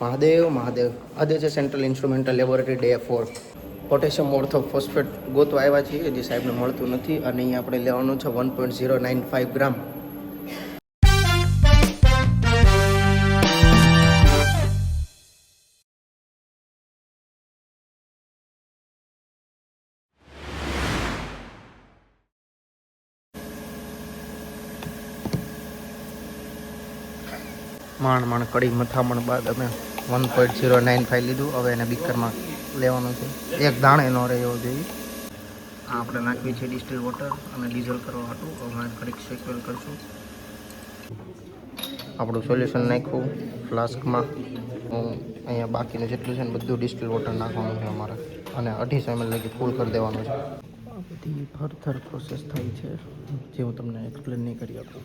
મહાદેવ મહાદેવ. આજે છે central instrumental laboratory day 4. Potassium orthophosphate ગોતવા આવ્યા છીએ, હજી સાહેબને મળતું નથી. અને અહીંયા આપણે લેવાનું છે 1.095 ગ્રામ. માંડ કડી મથામણ બાદ અમે 1.095 લીધું. હવે એને બીકરમાં લેવાનું છે. એક દાણે ન રહે એવો જોઈએ. આ આપણે નાખવી છે ડિસ્ટિલ વોટર અને ડીઝલ કરવા હતું. હવે કડીક સેકવેલ કરશું. આપણું સોલ્યુશન નાખ્યું ફ્લાસ્કમાં. અહીંયા બાકીનું જેટલું છે ને બધું ડિસ્ટિલ વોટર નાખવાનું છે અમારે. અને 250 ml લગી ફૂલ કરી દેવાનું છે. આ બધી ફર્ધર પ્રોસેસ થાય છે જે હું તમને એક્સપ્લેન નહીં કરી આપું.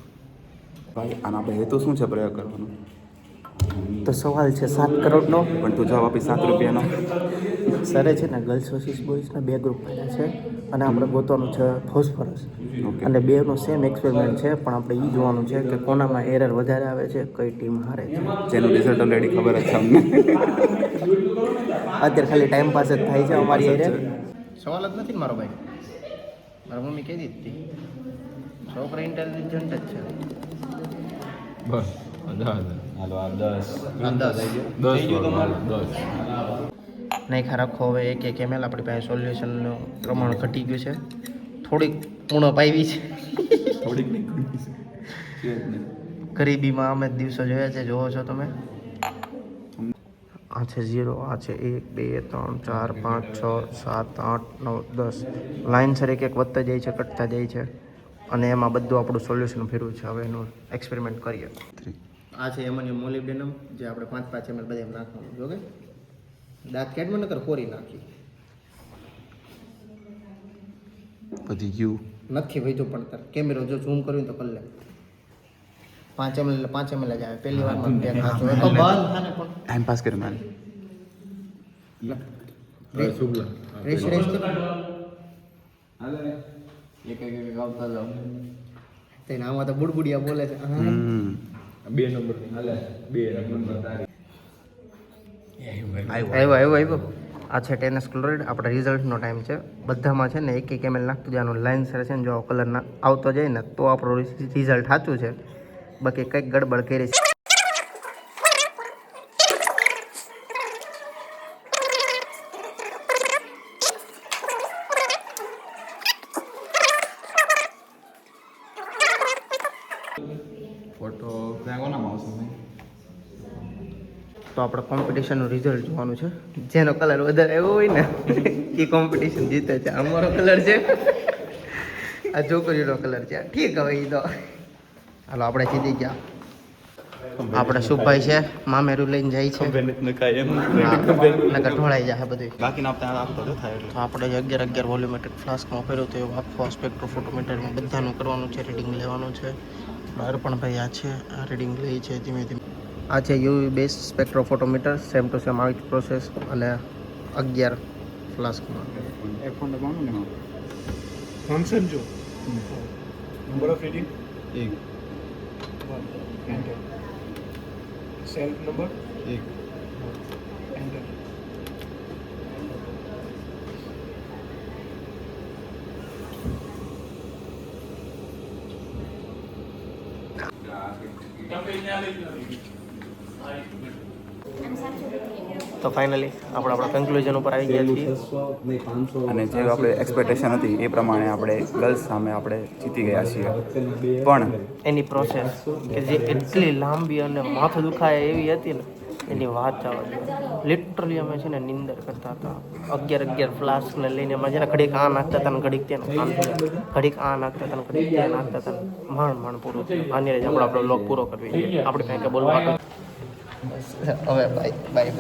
ભાઈ આનો આપણે હેતુ શું છે પ્રયોગ કરવાનો? તો સવાલ છે 7 કરોડનો. પણ તું જવાબ આપી 7 રૂપિયાનો. સરે છે ને ગર્લ્સ વર્સિસ બોયઝના 2 ગ્રુપ પડ્યા છે અને આપણે ગોતવાનું છે ફોસ્ફરસ. અને બેનો સેમ એક્સપેરિમેન્ટ છે, પણ આપણે એ જોવાનું છે કે કોનામાં એરર વધારે આવે છે, કઈ ટીમ હારે છે. જેનું રિઝલ્ટ ઓલરેડી ખબર જ છે અમને. અત્યારે ખાલી ટાઈમ પાસ જ થાય છે અમારી એરિયા. સવાલ જ નથી ને મારો ભાઈ. મારા મમ્મી કહી દીધી છોકરા ઇન્ટેલિજન્ટ જ છે. બસ 10 હાલો આ 10 નહીં રાખો. હવે 1 ml આપણી પાસે સોલ્યુશનનું પ્રમાણ ઘટી ગયું છે. થોડીક ઉણપ આવી છે. થોડીક નહીં ગરીબીમાં અમે દિવસો જોયા છે, જોવો છો તમે. આ છે 0, આ છે 1 2 3 4 5 6 7 8 9 10. લાઇનસર એક વધતા જાય છે, ઘટતા જાય છે. અને એમાં બધું આપણું સોલ્યુશન ફેરવું છે. હવે એનું એક્સપેરિમેન્ટ કરીએ. આ છે એમોનિયમ મોલિબ્ડેનમ, જે આપણે 5 ml બધે નાખવાનું. જોકે દાંત કેટમાં નકર કોરી નાખી બધી ગયું નથી વધ્યું. પણ તાર કેમેરો જો ઝૂમ કર્યું તો કરી લે. 5 ml એટલે 5 ml જ આવે. પહેલી વારમાં બે નાખો તો બંધ થાને. પણ ટાઈમ પાસ કરે મારે. રેશ રેશ એક આવતા જાવ. તેને આમાં તો બુડબુડિયા બોલે છે. 2 નંબર હાલે 2 નંબર તારી આવ્યો. આ છે ટેનસ ક્લોરાઇડ. આપણે રિઝલ્ટનો ટાઈમ છે. બધામાં છે ને 1 ml નાખતું જવાનું. લાઇન સર છે ને જો કલર આવતો જાય ને તો આપણું રિઝલ્ટ સાચું છે. બાકી કંઈક ગડબડ કરી છે. ફોટો કોનામાં આવશે? તો આપણે કોમ્પિટિશનનું રિઝલ્ટ જોવાનું છે. જેનો કલર વધારે આવ્યો હોય ને એ કોમ્પિટિશન જીતે છે. અમારો કલર છે, આ છોકરીનો કલર છે. ઠીક હવે એ તો હાલો આપણે જીતી ગયા. આપણે શુભભાઈ છે મામેરું લઈને જાય છે. ઢોળાઈ જાય બધું. બાકીના આપણે આપતો થાય તો આપણે 11 વોલ્યુમેટ્રિક ફ્લાસ્કમાં ફેરવું તો એવું આખો સ્પેક્ટ્રોફોટોમીટરમાં બધાનું કરવાનું છે. રીડિંગ લેવાનું છે. અર્પણભાઈ આ છે, આ રીડિંગ લે છે ધીમે ધીમે. આ છે UV base spectrophotometer. Same to same આવી પ્રોસેસ. અને 11 ફ્લાસ્કમાં એક ફોન દબાવવાનું ને ફંક્શન જો number of reading 1 enter. Cell number 1 enter. તો ફાઇનલી આપણે આપણા કન્ક્લુઝન ઉપર આવી ગયા છીએ. અને જે આપણે એક્સપેક્ટેશન હતી એ પ્રમાણે આપણે ગર્લ્સ સામે આપણે જીતી ગયા છીએ. પણ એની પ્રોસેસ કે જે એટલી લાંબી અને માથું દુખાય એવી હતી ને એની વાત જવા દો. લિટરલી અમે છે ને નિંદર કરતા હતા. 11 ફ્લાસ્કને લઈને એમાં છે ને ઘડીક આ નાખતા હતા ને ઘડીક ત્યાં ઘડીક આ નાખતા હતા ને ઘડીક ત્યાં નાખતા હતા. માંડ પૂરું થયું. આની જ આપણો બ્લોગ પૂરો કરવી જોઈએ. આપણે કાંઈ બોલવા હવે બાય.